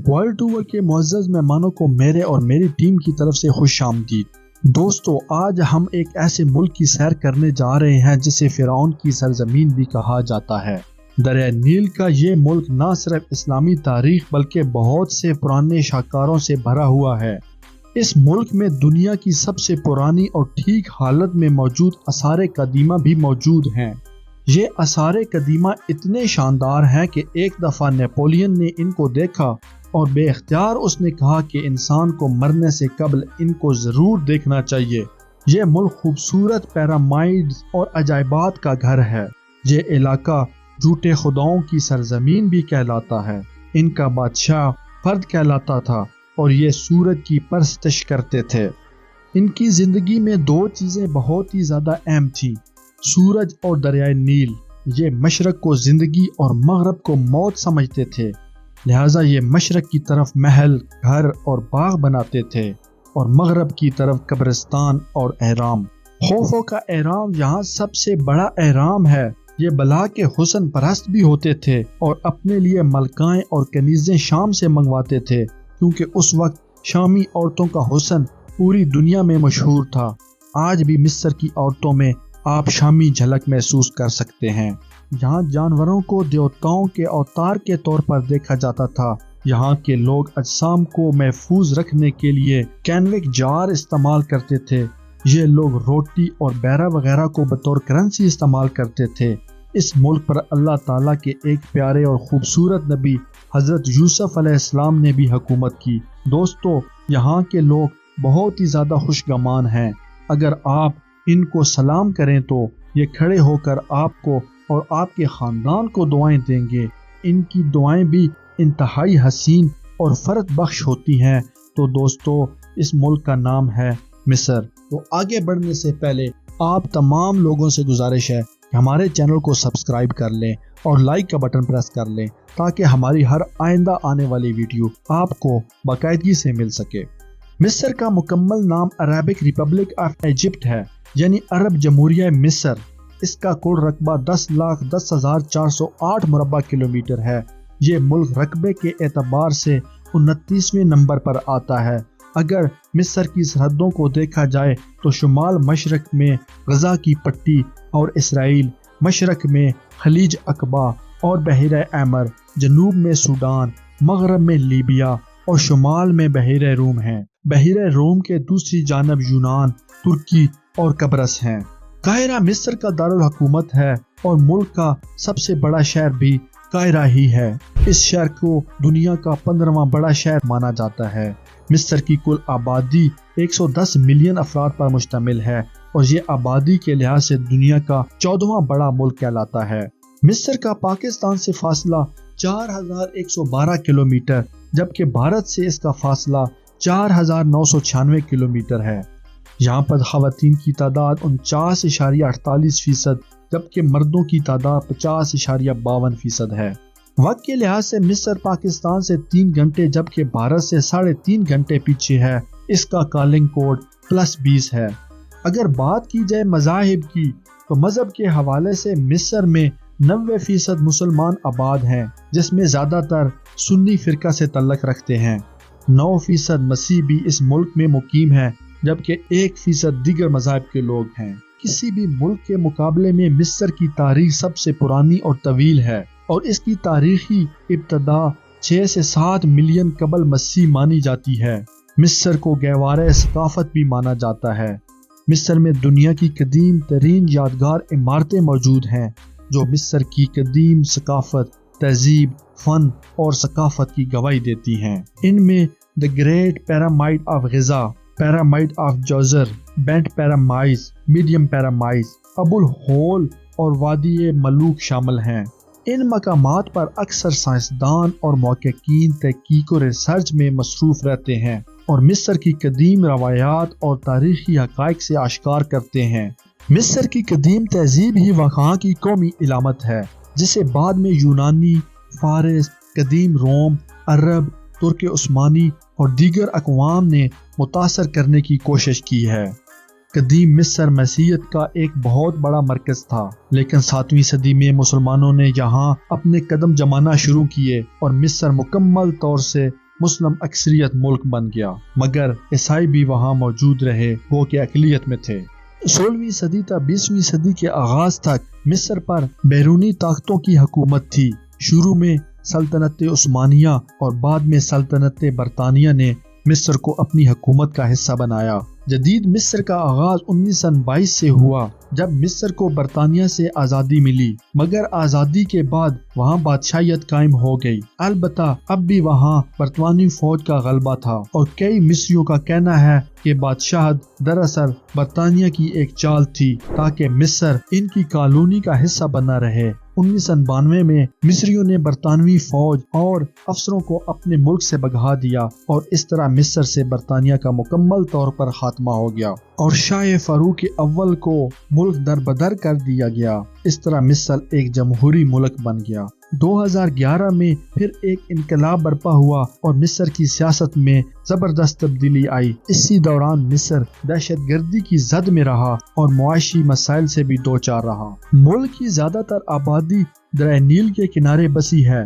World tour کے معزز مہمانوں کو میرے اور میری ٹیم کی طرف سے خوش آمدید۔ دوستو، آج ہم ایک ایسے ملک کی سیر کرنے جا رہے ہیں جسے فرعون کی سرزمین بھی کہا جاتا ہے۔ دریائے نیل کا یہ ملک نہ صرف اسلامی تاریخ بلکہ بہت سے پرانے شاہکاروں سے بھرا ہوا ہے۔ اس ملک میں دنیا کی سب سے پرانی اور ٹھیک حالت میں موجود آثار قدیمہ بھی موجود ہیں۔ یہ آثار قدیمہ اتنے شاندار ہیں کہ ایک دفعہ نیپولین نے ان کو دیکھا اور بے اختیار اس نے کہا کہ انسان کو مرنے سے قبل ان کو ضرور دیکھنا چاہیے۔ یہ ملک خوبصورت پیرامائڈز اور عجائبات کا گھر ہے۔ یہ علاقہ جھوٹے خداؤں کی سرزمین بھی کہلاتا ہے۔ ان کا بادشاہ فرد کہلاتا تھا اور یہ سورج کی پرستش کرتے تھے۔ ان کی زندگی میں دو چیزیں بہت ہی زیادہ اہم تھیں، سورج اور دریائے نیل۔ یہ مشرق کو زندگی اور مغرب کو موت سمجھتے تھے، لہٰذا یہ مشرق کی طرف محل، گھر اور باغ بناتے تھے اور مغرب کی طرف قبرستان اور احرام۔ خوفو کا احرام یہاں سب سے بڑا احرام ہے۔ یہ بلا کے حسن پرست بھی ہوتے تھے اور اپنے لیے ملکائیں اور کنیزیں شام سے منگواتے تھے، کیونکہ اس وقت شامی عورتوں کا حسن پوری دنیا میں مشہور تھا۔ آج بھی مصر کی عورتوں میں آپ شامی جھلک محسوس کر سکتے ہیں۔ یہاں جانوروں کو دیوتاؤں کے اوتار کے طور پر دیکھا جاتا تھا۔ یہاں کے لوگ اجسام کو محفوظ رکھنے کے لیے کینوک جار استعمال کرتے تھے۔ یہ لوگ روٹی اور بیرا وغیرہ کو بطور کرنسی استعمال کرتے تھے۔ اس ملک پر اللہ تعالیٰ کے ایک پیارے اور خوبصورت نبی حضرت یوسف علیہ السلام نے بھی حکومت کی۔ دوستو، یہاں کے لوگ بہت ہی زیادہ خوشگمان ہیں۔ اگر آپ ان کو سلام کریں تو یہ کھڑے ہو کر آپ کو اور آپ کے خاندان کو دعائیں دیں گے۔ ان کی دعائیں بھی انتہائی حسین اور فرحت بخش ہوتی ہیں۔ تو دوستو، اس ملک کا نام ہے مصر۔ تو آگے بڑھنے سے پہلے آپ تمام لوگوں سے گزارش ہے کہ ہمارے چینل کو سبسکرائب کر لیں اور لائک کا بٹن پریس کر لیں تاکہ ہماری ہر آئندہ آنے والی ویڈیو آپ کو باقاعدگی سے مل سکے۔ مصر کا مکمل نام عربک ریپبلک آف ایجپٹ ہے، یعنی عرب جمہوریہ مصر۔ اس کا کل رقبہ 10,10,408 مربع کلومیٹر ہے۔ یہ ملک رقبے کے اعتبار سے 29ویں نمبر پر آتا ہے۔ اگر مصر کی سرحدوں کو دیکھا جائے تو شمال مشرق میں غزہ کی پٹی اور اسرائیل، مشرق میں خلیج عقبہ اور بحیرہ احمر، جنوب میں سوڈان، مغرب میں لیبیا اور شمال میں بحیرہ روم ہیں۔ بحیرہ روم کے دوسری جانب یونان، ترکی اور قبرص ہیں۔ قاہرہ مصر کا دارالحکومت ہے اور ملک کا سب سے بڑا شہر بھی قاہرہ ہی ہے۔ اس شہر کو دنیا کا 15واں بڑا شہر مانا جاتا ہے۔ مصر کی کل آبادی 110 ملین افراد پر مشتمل ہے اور یہ آبادی کے لحاظ سے دنیا کا 14واں بڑا ملک کہلاتا ہے۔ مصر کا پاکستان سے فاصلہ 4112 کلومیٹر جبکہ بھارت سے اس کا فاصلہ 4996 کلومیٹر ہے۔ یہاں پر خواتین کی تعداد 49.48% جبکہ مردوں کی تعداد 50.52% ہے۔ وقت کے لحاظ سے مصر پاکستان سے 3 گھنٹے جبکہ بھارت سے 3.5 گھنٹے پیچھے ہے۔ اس کا کالنگ کوڈ +20 ہے۔ اگر بات کی جائے مذاہب کی تو مذہب کے حوالے سے مصر میں 90% مسلمان آباد ہیں، جس میں زیادہ تر سنی فرقہ سے تعلق رکھتے ہیں۔ 9% مسیح بھی اس ملک میں مقیم ہیں جبکہ 1% دیگر مذاہب کے لوگ ہیں۔ کسی بھی ملک کے مقابلے میں مصر کی تاریخ سب سے پرانی اور طویل ہے اور اس کی تاریخی ابتدا 6 سے 7 ملین قبل مسیح مانی جاتی ہے۔ مصر کو گہوارہ ثقافت بھی مانا جاتا ہے۔ مصر میں دنیا کی قدیم ترین یادگار عمارتیں موجود ہیں جو مصر کی قدیم ثقافت، تہذیب، فن اور ثقافت کی گواہی دیتی ہیں۔ ان میں the great pyramid of Giza, pyramid of Djoser, bent pyramids, medium pyramids, ابو الہول اور وادی ملوک شامل ہیں۔ ان مقامات پر اکثر سائنسدان اور محققین تحقیق و ریسرچ میں مصروف رہتے ہیں اور مصر کی قدیم روایات اور تاریخی حقائق سے آشکار کرتے ہیں۔ مصر کی قدیم تہذیب ہی وہاں کی قومی علامت ہے، جسے بعد میں یونانی، فارس، قدیم روم، عرب، ترک عثمانی اور دیگر اقوام نے متاثر کرنے کی کوشش کی ہے۔ قدیم مصر مسیحیت کا ایک بہت بڑا مرکز تھا، لیکن 7ویں صدی میں مسلمانوں نے یہاں اپنے قدم جمانا شروع کیے اور مصر مکمل طور سے مسلم اکثریت ملک بن گیا، مگر عیسائی بھی وہاں موجود رہے، وہ کہ اقلیت میں تھے۔ 16ویں صدی تا 20ویں صدی کے آغاز تک مصر پر بیرونی طاقتوں کی حکومت تھی۔ شروع میں سلطنت عثمانیہ اور بعد میں سلطنت برطانیہ نے مصر کو اپنی حکومت کا حصہ بنایا۔ جدید مصر کا آغاز 1922 سے ہوا، جب مصر کو برطانیہ سے آزادی ملی، مگر آزادی کے بعد وہاں بادشاہیت قائم ہو گئی۔ البتہ اب بھی وہاں برطانوی فوج کا غلبہ تھا، اور کئی مصریوں کا کہنا ہے کہ بادشاہت دراصل برطانیہ کی ایک چال تھی تاکہ مصر ان کی کالونی کا حصہ بنا رہے۔ 1992 میں مصریوں نے برطانوی فوج اور افسروں کو اپنے ملک سے بھگا دیا، اور اس طرح مصر سے برطانیہ کا مکمل طور پر خاتمہ ہو گیا، اور شاہ فاروق اول کو ملک در بدر کر دیا گیا۔ اس طرح مصر ایک جمہوری ملک بن گیا۔ 2011 میں پھر ایک انقلاب برپا ہوا اور مصر کی سیاست میں زبردست تبدیلی آئی۔ اسی دوران مصر دہشت گردی کی زد میں رہا اور معاشی مسائل سے بھی دوچار رہا۔ ملک کی زیادہ تر آبادی دریائے نیل کے کنارے بسی ہے۔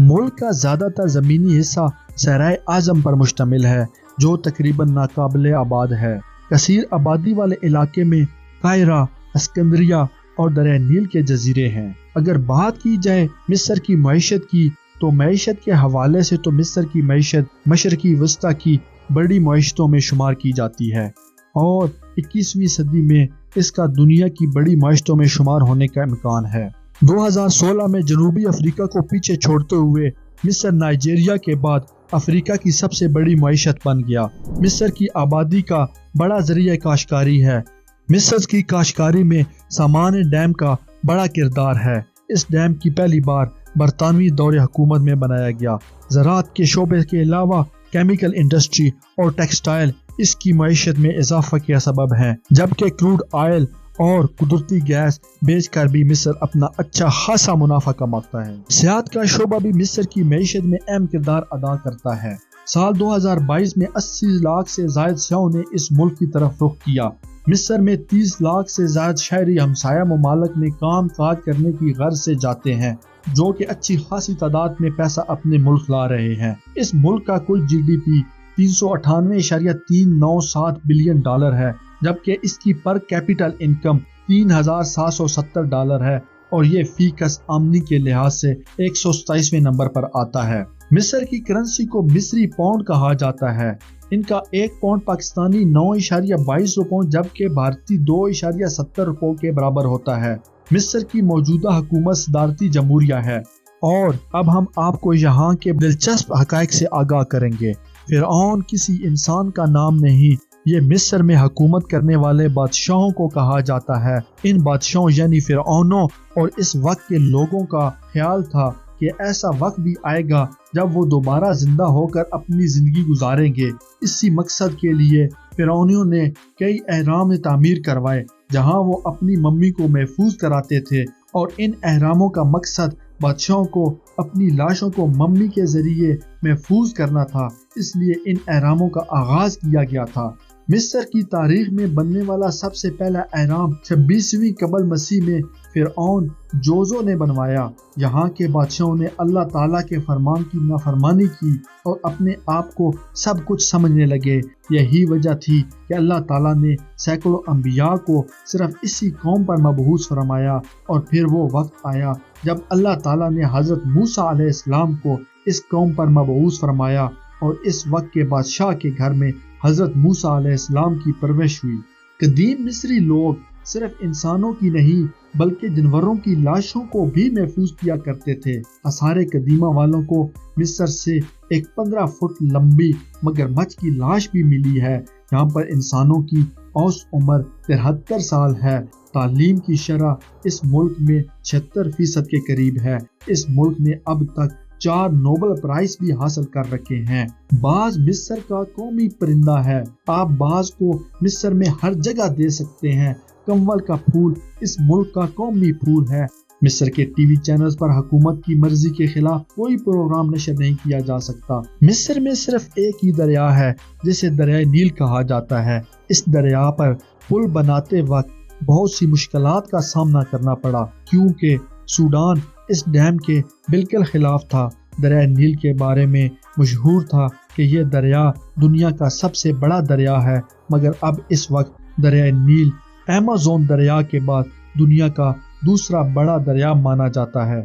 ملک کا زیادہ تر زمینی حصہ صحرائے اعظم پر مشتمل ہے، جو تقریباً ناقابل آباد ہے۔ کثیر آبادی والے علاقے میں قاہرہ، اسکندریہ اور دریائے نیل کے جزیرے ہیں۔ اگر بات کی جائے مصر کی معیشت کی، تو معیشت کے حوالے سے تو مصر کی معیشت مشرقی وسطی کی بڑی معیشتوں میں شمار کی جاتی ہے، اور 21ویں صدی میں اس کا دنیا کی بڑی معیشتوں میں شمار ہونے کا امکان ہے۔ 2016 میں جنوبی افریقہ کو پیچھے چھوڑتے ہوئے مصر نائجیریا کے بعد افریقہ کی سب سے بڑی معیشت بن گیا۔ مصر کی آبادی کا بڑا ذریعہ کاشتکاری ہے۔ مصر کی کاشتکاری میں سامان ڈیم کا بڑا کردار ہے۔ اس ڈیم کی پہلی بار برطانوی دور حکومت میں بنایا گیا۔ زراعت کے شعبے کے علاوہ کیمیکل انڈسٹری اور ٹیکسٹائل اس کی معیشت میں اضافہ کا سبب ہیں، جبکہ کروڈ آئل اور قدرتی گیس بیچ کر بھی مصر اپنا اچھا خاصا منافع کماتا ہے۔ سیاحت کا شعبہ بھی مصر کی معیشت میں اہم کردار ادا کرتا ہے۔ سال 2022 میں 80 لاکھ سے زائد سیاحوں نے اس ملک کی طرف رخ کیا۔ مصر میں 30 لاکھ سے زائد شہری ہمسایہ ممالک میں کام کاج کرنے کی غرض سے جاتے ہیں، جو کہ اچھی خاصی تعداد میں پیسہ اپنے ملک لا رہے ہیں۔ اس ملک کا کل GDP 398.397 بلین ڈالر ہے، جبکہ اس کی پر کیپٹل انکم $3,770 ہے، اور یہ فی کس آمدنی کے لحاظ سے 127ویں نمبر پر آتا ہے۔ مصر کی کرنسی کو مصری پاؤنڈ کہا جاتا ہے۔ ان کا 1 پاؤنڈ پاکستانی 9.22 روپوں جبکہ بھارتی 2.70 روپوں کے برابر ہوتا ہے۔ مصر کی موجودہ حکومت صدارتی جمہوریہ ہے۔ اور اب ہم آپ کو یہاں کے دلچسپ حقائق سے آگاہ کریں گے۔ فرعون کسی انسان کا نام نہیں، یہ مصر میں حکومت کرنے والے بادشاہوں کو کہا جاتا ہے۔ ان بادشاہوں یعنی فرعونوں اور اس وقت کے لوگوں کا خیال تھا کہ ایسا وقت بھی آئے گا جب وہ دوبارہ زندہ ہو کر اپنی زندگی گزاریں گے۔ اسی مقصد کے لیے فرعونیوں نے کئی اہرام تعمیر کروائے جہاں وہ اپنی ممی کو محفوظ کراتے تھے، اور ان اہراموں کا مقصد بادشاہوں کو اپنی لاشوں کو ممی کے ذریعے محفوظ کرنا تھا۔ اس لیے ان اہراموں کا آغاز کیا گیا تھا۔ مصر کی تاریخ میں بننے والا سب سے پہلا اہرام 26ویں قبل مسیح میں فرعون جوزو نے بنوایا۔ یہاں کے بادشاہوں نے اللہ تعالیٰ کے فرمان کی نافرمانی کی اور اپنے آپ کو سب کچھ سمجھنے لگے۔ یہی وجہ تھی کہ اللہ تعالیٰ نے سینکڑوں انبیاء کو صرف اسی قوم پر مبعوث فرمایا، اور پھر وہ وقت آیا جب اللہ تعالیٰ نے حضرت موسیٰ علیہ السلام کو اس قوم پر مبعوث فرمایا، اور اس وقت کے بادشاہ کے گھر میں حضرت موسیٰ علیہ السلام کی پرورش ہوئی۔ قدیم مصری لوگ صرف انسانوں کی نہیں بلکہ جانوروں کی لاشوں کو بھی محفوظ کیا کرتے تھے۔ آثار قدیمہ والوں کو مصر سے ایک 15 فٹ لمبی مگرمچھ کی لاش بھی ملی ہے۔ یہاں پر انسانوں کی اوسط عمر 73 سال ہے۔ تعلیم کی شرح اس ملک میں 76% کے قریب ہے۔ اس ملک نے اب تک 4 نوبل پرائز بھی حاصل کر رکھے ہیں۔ باز مصر کا قومی پرندہ ہے۔ آپ باز کو مصر میں ہر جگہ دے سکتے ہیں۔ کنول کا پھول اس ملک کا قومی پھول ہے۔ مصر کے ٹی وی چینلز پر حکومت کی مرضی کے خلاف کوئی پروگرام نشر نہیں کیا جا سکتا۔ مصر میں صرف ایک ہی دریا ہے جسے دریائے نیل کہا جاتا ہے۔ اس دریا پر پل بناتے وقت بہت سی مشکلات کا سامنا کرنا پڑا، کیونکہ سوڈان اس ڈیم کے بالکل خلاف تھا۔ دریائے نیل کے بارے میں مشہور تھا کہ یہ دریا دنیا کا سب سے بڑا دریا ہے، مگر اب اس وقت دریائے نیل ایمیزون دریا کے بعد دنیا کا دوسرا بڑا دریا مانا جاتا ہے۔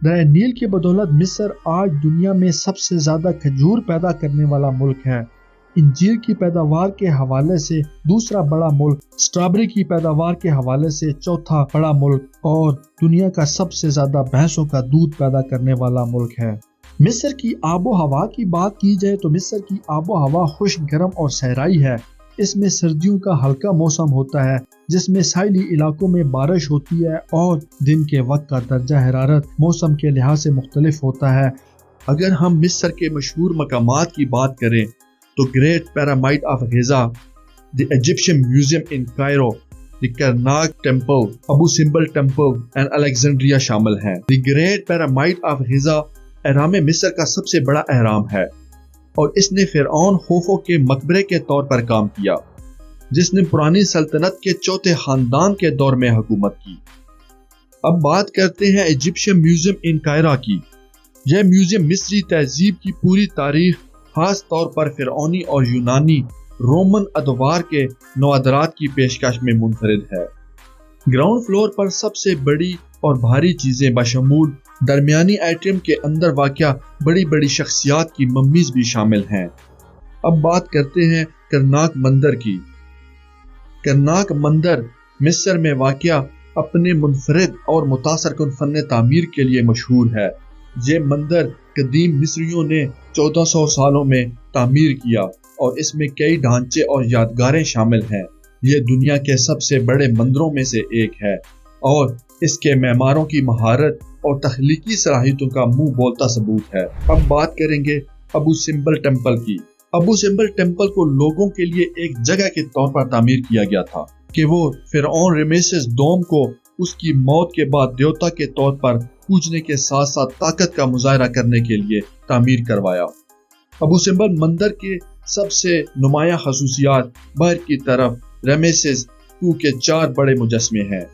دریائے نیل کی بدولت مصر آج دنیا میں سب سے زیادہ کھجور پیدا کرنے والا ملک ہے۔ انجیر کی پیداوار کے حوالے سے دوسرا بڑا ملک، سٹرابری کی پیداوار کے حوالے سے چوتھا بڑا ملک، اور دنیا کا سب سے زیادہ بھینسوں کا دودھ پیدا کرنے والا ملک ہے۔ مصر کی آب و ہوا کی بات کی جائے تو مصر کی آب و ہوا خشک، گرم اور صحرائی ہے۔ اس میں سردیوں کا ہلکا موسم ہوتا ہے جس میں ساحلی علاقوں میں بارش ہوتی ہے، اور دن کے وقت کا درجہ حرارت موسم کے لحاظ سے مختلف ہوتا ہے۔ اگر ہم مصر کے مشہور مقامات کی بات کریں تو great pyramid of Giza, the Egyptian museum in Cairo, the Karnak temple, Abu Simbel temple and Alexandria شامل ہیں۔ The great pyramid of Giza اہرام مصر کا سب سے بڑا اہرام ہے، اور اس نے فرعون خوفو کے مقبرے کے طور پر کام کیا، جس نے پرانی سلطنت کے چوتھے خاندان کے دور میں حکومت کی۔ اب بات کرتے ہیں ایجپشن میوزیم ان کائرو کی۔ یہ میوزیم مصری تہذیب کی پوری تاریخ، خاص طور پر فرعونی اور یونانی رومن ادوار کے نوادرات کی پیشکش میں منفرد ہے۔ گراؤنڈ فلور پر سب سے بڑی اور بھاری چیزیں بشمول درمیانی ایٹم کے اندر واقع بڑی بڑی شخصیات کی ممیز بھی شامل ہیں۔ اب بات کرتے ہیں کرناک مندر کی۔ کرناک مندر مصر میں واقع اپنے منفرد اور متاثر کن فن تعمیر کے لیے مشہور ہے۔ یہ مندر قدیم مصریوں نے 1400 سالوں میں تعمیر کیا، اور اس میں کئی ڈھانچے اور یادگاریں شامل ہیں۔ یہ دنیا کے سب سے بڑے مندروں میں سے ایک ہے، اور اس کے معماروں کی مہارت اور تخلیقی صلاحیتوں کا منہ بولتا ثبوت ہے۔ اب بات کریں گے ابو سمبل ٹیمپل کی۔ ابو سمبل ٹیمپل کو لوگوں کے لیے ایک جگہ کے طور پر تعمیر کیا گیا تھا کہ وہ فرعون رمیسس دوم کو اس کی موت کے بعد دیوتا کے طور پر پوجنے کے ساتھ ساتھ طاقت کا مظاہرہ کرنے کے لیے تعمیر کروایا۔ ابو سمبل مندر کے سب سے نمایاں خصوصیات باہر کی طرف رمیسس 2 کے 4 بڑے مجسمے ہیں۔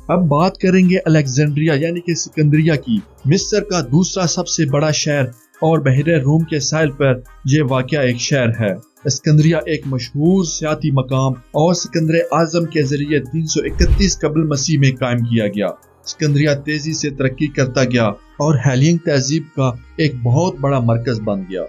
اب بات کریں گے الیگزینڈریا یعنی کہ سکندریہ کی۔ مصر کا دوسرا سب سے بڑا شہر اور بحیرہ روم کے ساحل پر یہ واقع ایک شہر ہے۔ اسکندریہ ایک مشہور سیاحتی مقام اور سکندر اعظم کے ذریعے 331 قبل مسیح میں قائم کیا گیا۔ اسکندریہ تیزی سے ترقی کرتا گیا اور ہیلینگ تہذیب کا ایک بہت بڑا مرکز بن گیا۔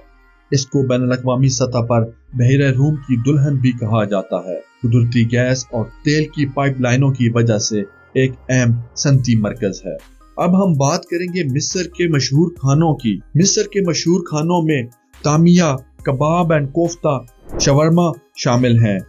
اس کو بین الاقوامی سطح پر بحیرہ روم کی دلہن بھی کہا جاتا ہے۔ قدرتی گیس اور تیل کی پائپ لائنوں کی وجہ سے ایک اہم صنعتی مرکز ہے۔ اب ہم بات کریں گے مصر کے مشہور کھانوں کی۔ مصر کے مشہور کھانوں میں طعمیہ، کباب اینڈ کوفتہ، شاورما شامل ہیں۔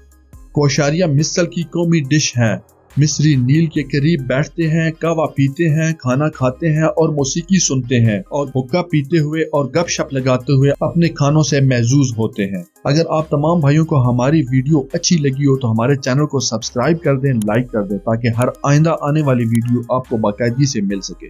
کوشاریہ مصر کی قومی ڈش ہے۔ مصری نیل کے قریب بیٹھتے ہیں، قہوہ پیتے ہیں، کھانا کھاتے ہیں اور موسیقی سنتے ہیں، اور حقہ پیتے ہوئے اور گپ شپ لگاتے ہوئے اپنے کھانوں سے محظوظ ہوتے ہیں۔ اگر آپ تمام بھائیوں کو ہماری ویڈیو اچھی لگی ہو تو ہمارے چینل کو سبسکرائب کر دیں، لائک کر دیں، تاکہ ہر آئندہ آنے والی ویڈیو آپ کو باقاعدگی سے مل سکے۔